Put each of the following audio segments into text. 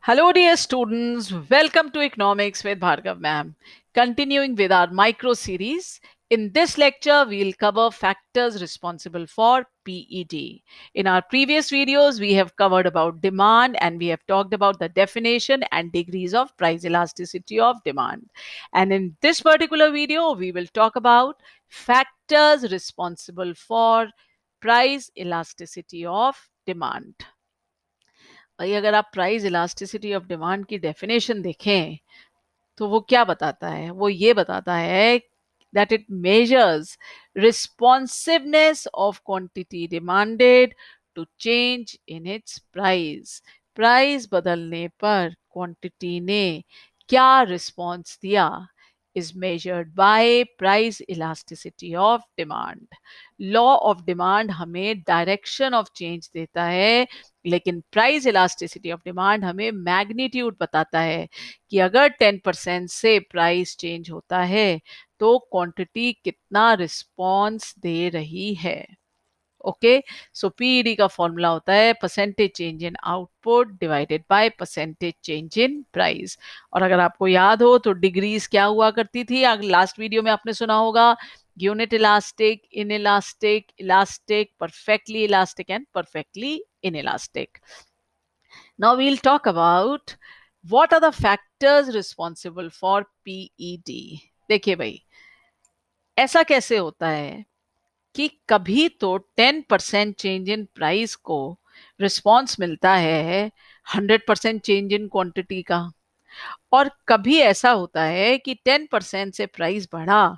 Hello, dear students. Welcome to Economics with Bhargav ma'am. Continuing with our micro series, in this lecture, we'll cover factors responsible for PED. In our previous videos, we have covered about demand and we have talked about the definition and degrees of price elasticity of demand. And in this particular video, we will talk about factors responsible for price elasticity of demand. भाई अगर आप price elasticity of demand की definition देखें तो वो क्या बताता है? वो ये बताता है that it measures responsiveness of quantity demanded to change in its price. Price बदलने पर क्वांटिटी ने क्या रिस्पॉन्स दिया is measured by price elasticity of demand. Law of demand हमें direction of change देता है, लेकिन प्राइस इलास्टिसिटी ऑफ डिमांड हमें मैग्नीट्यूड बताता है कि अगर 10% से प्राइस चेंज होता है तो क्वांटिटी कितना रिस्पॉन्स दे रही है. ओके, सो पीईडी का फॉर्मूला होता है percentage change in output divided by percentage change in price. और अगर आपको याद हो तो डिग्रीज क्या हुआ करती थी, अगर लास्ट वीडियो में आपने सुना होगा, unit elastic, in elastic, elastic, perfectly elastic and perfectly inelastic. Now we'll talk about what are the factors responsible for PED. देखिए भाई, ऐसा कैसे होता है कि कभी तो 10% चेंज इन प्राइस को रिस्पॉन्स मिलता है 100% चेंज इन क्वांटिटी का, और कभी ऐसा होता है कि 10% से प्राइस बढ़ा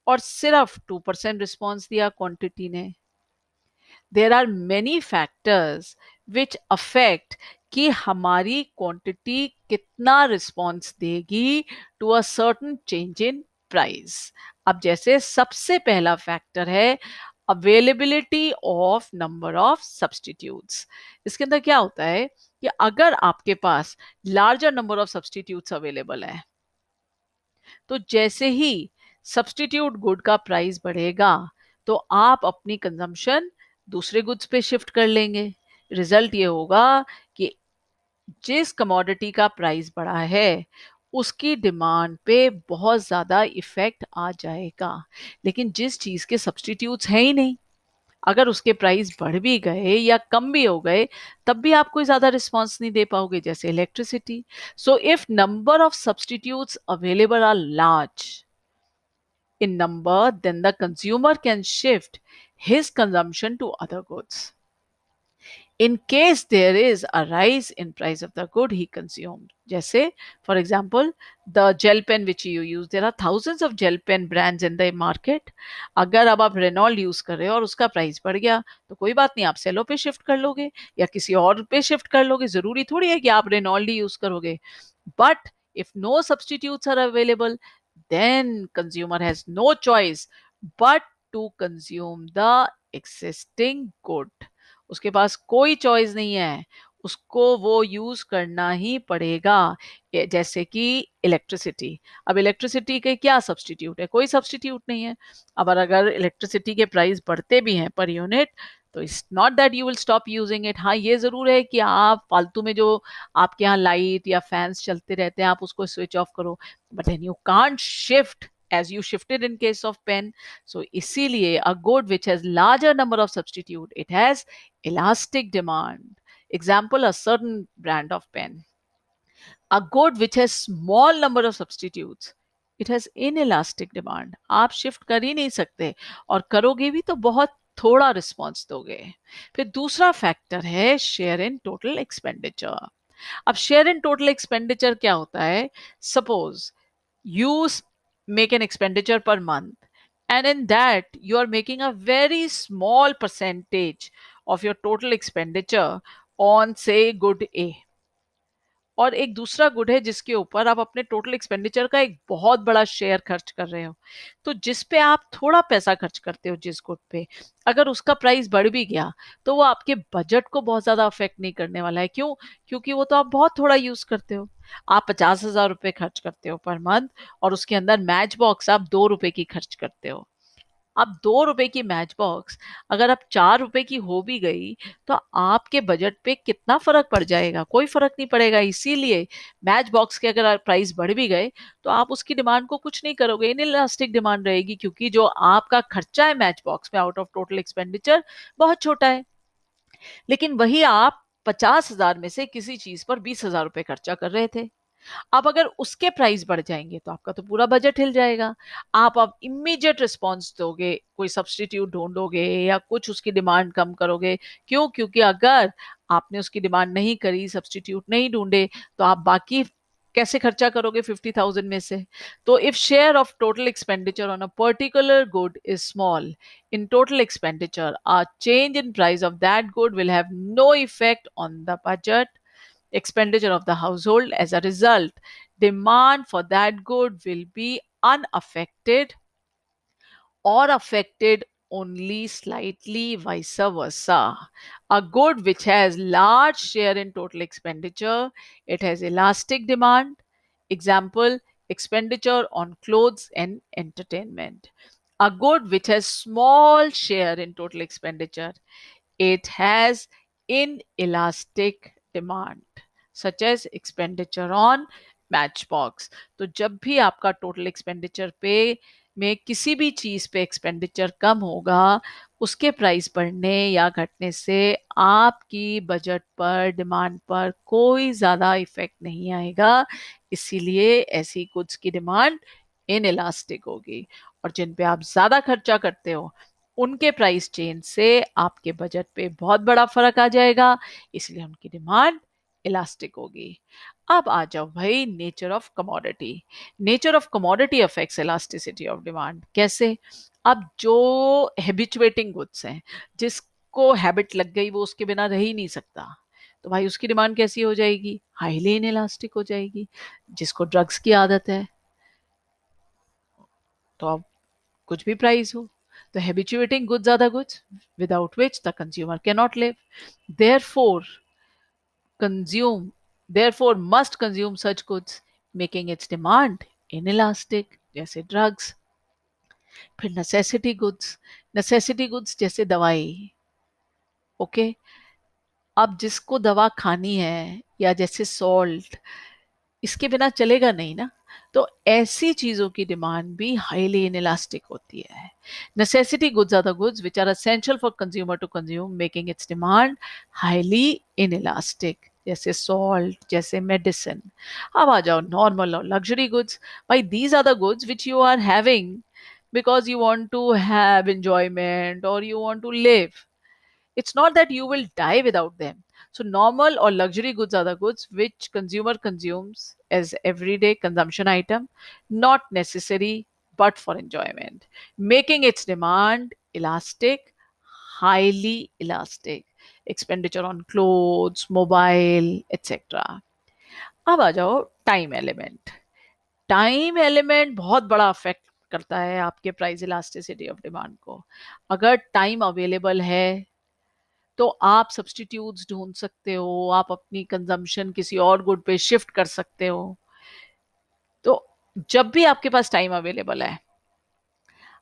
और सिर्फ 2% रिस्पॉन्स दिया क्वांटिटी ने. There are many factors which affect कि हमारी क्वांटिटी कितना रिस्पॉन्स देगी to a certain change in price. अब जैसे सबसे पहला फैक्टर है availability of number of substitutes. इसके अंदर क्या होता है कि अगर आपके पास larger number of substitutes available है तो जैसे ही सब्सटीट्यूट गुड का प्राइस बढ़ेगा तो आप अपनी कंजम्पशन दूसरे गुड्स पे शिफ्ट कर लेंगे. रिजल्ट ये होगा कि जिस कमोडिटी का प्राइस बढ़ा है उसकी डिमांड पे बहुत ज़्यादा इफेक्ट आ जाएगा, लेकिन जिस चीज़ के सब्सटीट्यूट्स हैं ही नहीं, अगर उसके प्राइस बढ़ भी गए या कम भी हो गए तब भी आप कोई ज़्यादा रिस्पॉन्स नहीं दे पाओगे, जैसे electricity. So if number of substitutes available are large in number, then the consumer can shift his consumption to other goods. In case there is a rise in price of the good he consumed, जैसे for example the gel pen which you use, there are thousands of gel pen brands in the market. अगर अब आप Reynold use कर रहे हो और उसका price बढ़ गया तो कोई बात नहीं, आप सेलो पे शिफ्ट कर लोगे या किसी और पे शिफ्ट कर लोगे, जरूरी थोड़ी है कि आप रेनॉल्ड ही यूज करोगे. But if no substitutes are available, then consumer has no choice but to consume the existing good. उसके पास कोई चॉइस नहीं है, उसको वो यूज करना ही पड़ेगा. जैसे कि इलेक्ट्रिसिटी, अब इलेक्ट्रिसिटी के क्या सब्सटीट्यूट है? कोई सब्सटीट्यूट नहीं है. अब अगर इलेक्ट्रिसिटी के प्राइस बढ़ते भी हैं पर यूनिट तो it's not that you will stop using it. हाँ, ये जरूर है कि आप फालतू में जो आपके यहाँ लाइट या फैंस चलते रहते हैं आप उसको स्विच ऑफ करो, but then you can't shift as you shifted in case of pen. So इसीलिए a good which has larger number of substitute, it has elastic demand. Example, a certain brand of pen. A good which has small number of substitutes, it has inelastic demand. आप shift कर ही नहीं सकते, और करोगे भी तो बहुत थोड़ा रिस्पॉन्स दोगे. फिर दूसरा फैक्टर है शेयर इन टोटल एक्सपेंडिचर. अब शेयर इन टोटल एक्सपेंडिचर क्या होता है? Suppose you make an expenditure per month, and in that you are making a very small percentage of your total expenditure on say good A, और एक दूसरा good है जिसके ऊपर आप अपने टोटल एक्सपेंडिचर का एक बहुत बड़ा शेयर खर्च कर रहे हो. तो जिस पे आप थोड़ा पैसा खर्च करते हो, जिस गुड पे, अगर उसका प्राइस बढ़ भी गया तो वो आपके बजट को बहुत ज्यादा अफेक्ट नहीं करने वाला है. क्यों? क्योंकि वो तो आप बहुत थोड़ा यूज करते हो. आप 50,000 रुपए खर्च करते हो पर मंथ और उसके अंदर मैच बॉक्स आप 2 रुपए की खर्च करते हो. अब 2 रुपए की मैच बॉक्स अगर अब 4 रुपए की हो भी गई तो आपके बजट पे कितना फर्क पड़ जाएगा? कोई फर्क नहीं पड़ेगा। इसीलिए मैच बॉक्स के अगर प्राइस बढ़ भी गए तो आप उसकी डिमांड को कुछ नहीं करोगे, इनइलास्टिक डिमांड रहेगी, क्योंकि जो आपका खर्चा है मैच बॉक्स में आउट ऑफ टोटल एक्सपेंडिचर बहुत छोटा है। लेकिन वही आप 50,000 में से किसी चीज पर 20,000 रुपए खर्चा कर रहे थे। अब अगर उसके प्राइस बढ़ जाएंगे तो आपका तो पूरा बजट हिल जाएगा। आप अब इमीडिएट रिस्पॉन्स दोगे, कोई सब्स्टिट्यूट ढूंढोगे या कुछ उसकी डिमांड कम करोगे। क्यों? क्योंकि अगर आपने उसकी डिमांड नहीं करी, सब्स्टिट्यूट नहीं ढूंढे, तो आप बाकी कैसे खर्चा करोगे 50,000 में से? तो if share of total expenditure on a particular good is small in total expenditure, a change in price of that good will have no effect on the budget expenditure of the household. As a result, demand for that good will be unaffected or affected only slightly, vice versa. A good which has large share in total expenditure, it has elastic demand. Example, expenditure on clothes and entertainment. A good which has small share in total expenditure, it has inelastic demand, such as expenditure on matchbox. तो जब भी आपका total expenditure पे में किसी भी चीज पे एक्सपेंडिचर कम होगा, उसके प्राइस बढ़ने या घटने से आपकी बजट पर, डिमांड पर कोई ज्यादा इफेक्ट नहीं आएगा। इसीलिए ऐसी गुड्स की डिमांड इनइलास्टिक होगी, और जिन पे आप ज्यादा खर्चा करते हो उनके प्राइस चेंज से आपके बजट पे बहुत बड़ा फर्क आ जाएगा, इसलिए उनकी डिमांड इलास्टिक होगी। अब आ जाओ भाई nature of commodity. Nature of commodity affects elasticity of demand. कैसे? अब जो हैबिचुएटिंग गुड्स हैं, जिसको हैबिट लग गई, वो उसके बिना रह ही नहीं सकता, तो भाई उसकी डिमांड कैसी हो जाएगी? हाईली इनइलास्टिक हो जाएगी। जिसको ड्रग्स की आदत है, तो अब कुछ भी प्राइस हो, तो habituating goods are the goods without which the consumer cannot live. Therefore, consume, therefore must consume such goods, making its demand inelastic, जैसे ड्रग्स। फिर नेसेसिटी गुड्स जैसे दवाई। ओके, अब जिसको दवा खानी है, या जैसे सॉल्ट, इसके बिना चलेगा नहीं ना, तो ऐसी चीजों की डिमांड भी हाईली इनइलास्टिक होती है। Necessity goods are the goods which are essential for consumer to consume, making its demand highly inelastic, जैसे सॉल्ट, जैसे मेडिसिन। अब आ जाओ नॉर्मल और लग्जरी गुड्स। भाई these are the goods which you are having because you want to have enjoyment or you want to live. It's not that you will die without them. So normal or luxury goods are the goods which consumer consumes as everyday consumption item, not necessary but for enjoyment, making its demand elastic, highly elastic. Expenditure on clothes, mobile, etc. अब आ जाओ time element. Time element बहुत बड़ा affect करता है आपके price elasticity of demand को। अगर टाइम अवेलेबल है तो आप सब्स्टिट्यूट्स ढूंढ सकते हो, आप अपनी कंजम्पशन किसी और गुड पे शिफ्ट कर सकते हो। तो जब भी आपके पास टाइम अवेलेबल है,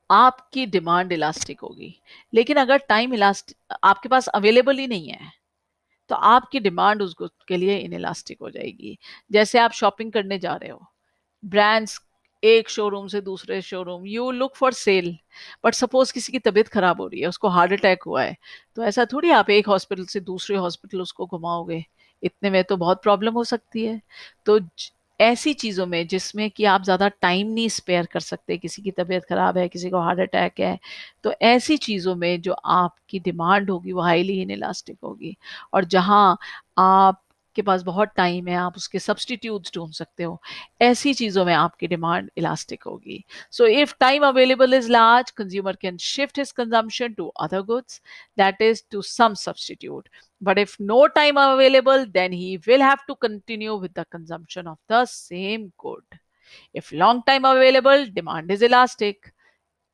आपकी डिमांड इलास्टिक होगी। लेकिन अगर टाइम इलास्टिक आपके पास अवेलेबल ही नहीं है, तो आपकी डिमांड उस गुड के लिए इनइलास्टिक हो जाएगी। जैसे आप शॉपिंग करने जा रहे हो, ब्रांड्स, एक शोरूम से दूसरे showroom, you look for sale, but suppose किसी की तबीयत खराब हो रही है, उसको हार्ट अटैक हुआ है, तो ऐसा थोड़ी आप एक हॉस्पिटल से दूसरे हॉस्पिटल उसको घुमाओगे, इतने में तो बहुत प्रॉब्लम हो सकती है। तो ऐसी चीज़ों में जिसमें कि आप ज़्यादा टाइम नहीं स्पेयर कर सकते, किसी की तबीयत खराब है, किसी को हार्ट अटैक है, तो ऐसी चीज़ों में जो आपकी डिमांड होगी वो हाईली इनइलास्टिक होगी। और जहाँ आप के पास बहुत टाइम है, आप उसके सब्स्टिट्यूट्स ढूंढ सकते हो, ऐसी चीजों में आपकी डिमांड इलास्टिक होगी। So if time available is large, consumer can shift his consumption to other goods, that is to some substitute. But if no time available, then he will have to continue with the consumption of the same good. If long time available, demand is elastic.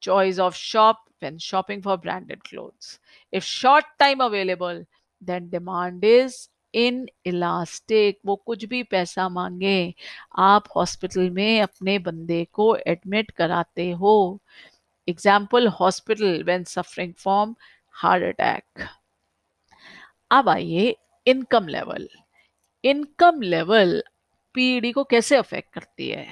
Choice of shop when shopping for branded clothes. If short time available, then demand is inelastic. वो कुछ भी पैसा मांगे, आप hospital में अपने बंदे को एडमिट कराते हो, Example, hospital when suffering from heart attack. अब आइए income level. Income level PED को कैसे अफेक्ट करती है?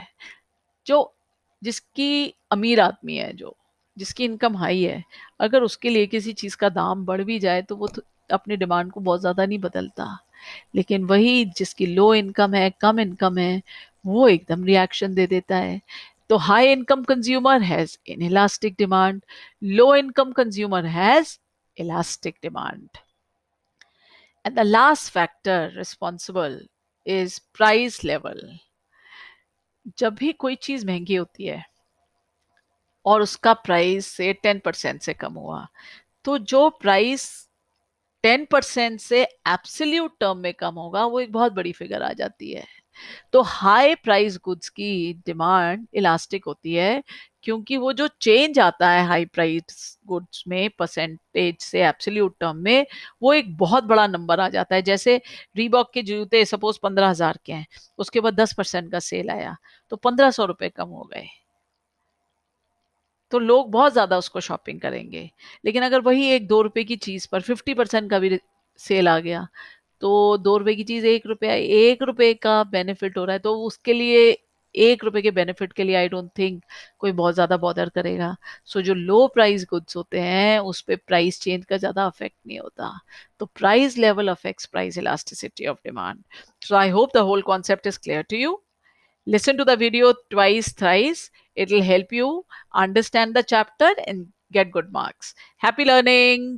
जो जिसकी अमीर आदमी है, जो जिसकी इनकम हाई है, अगर उसके लिए किसी चीज का दाम बढ़ भी जाए तो वो तो अपनी डिमांड को बहुत ज्यादा नहीं बदलता. लेकिन वही जिसकी लो इनकम है, कम इनकम है, वो एकदम रिएक्शन दे देता है. तो high income consumer has inelastic demand, low income consumer has elastic demand. And the last factor responsible is price level. जब भी कोई चीज महंगी होती है और उसका प्राइस से 10% से कम हुआ, तो जो प्राइस 10% से एब्सोल्यूट टर्म में कम होगा वो एक बहुत बड़ी फिगर आ जाती है. तो हाई प्राइस गुड्स की डिमांड इलास्टिक होती है, क्योंकि वो जो चेंज आता है हाई प्राइस गुड्स में परसेंटेज से एब्सोल्यूट टर्म में, वो एक बहुत बड़ा नंबर आ जाता है. जैसे रीबॉक के जूते सपोज 15,000 के हैं, उसके बाद 10% का सेल आया तो 1,500 रुपए कम हो गए, तो लोग बहुत ज्यादा उसको शॉपिंग करेंगे. लेकिन अगर वही एक 2 रुपए की चीज पर 50% का भी सेल आ गया, तो 2 रुपए की चीज 1 रुपया, 1 रुपए का बेनिफिट हो रहा है, तो उसके लिए 1 रुपए के बेनिफिट के लिए आई डोंट थिंक कोई बहुत ज्यादा बॉदर करेगा. सो जो लो प्राइस गुड्स होते हैं उस पे प्राइस चेंज का ज्यादा अफेक्ट नहीं होता. तो price level affects price elasticity of demand. So I hope the whole concept is clear to you. Listen to the video twice, thrice. It will help you understand the chapter and get good marks. Happy learning!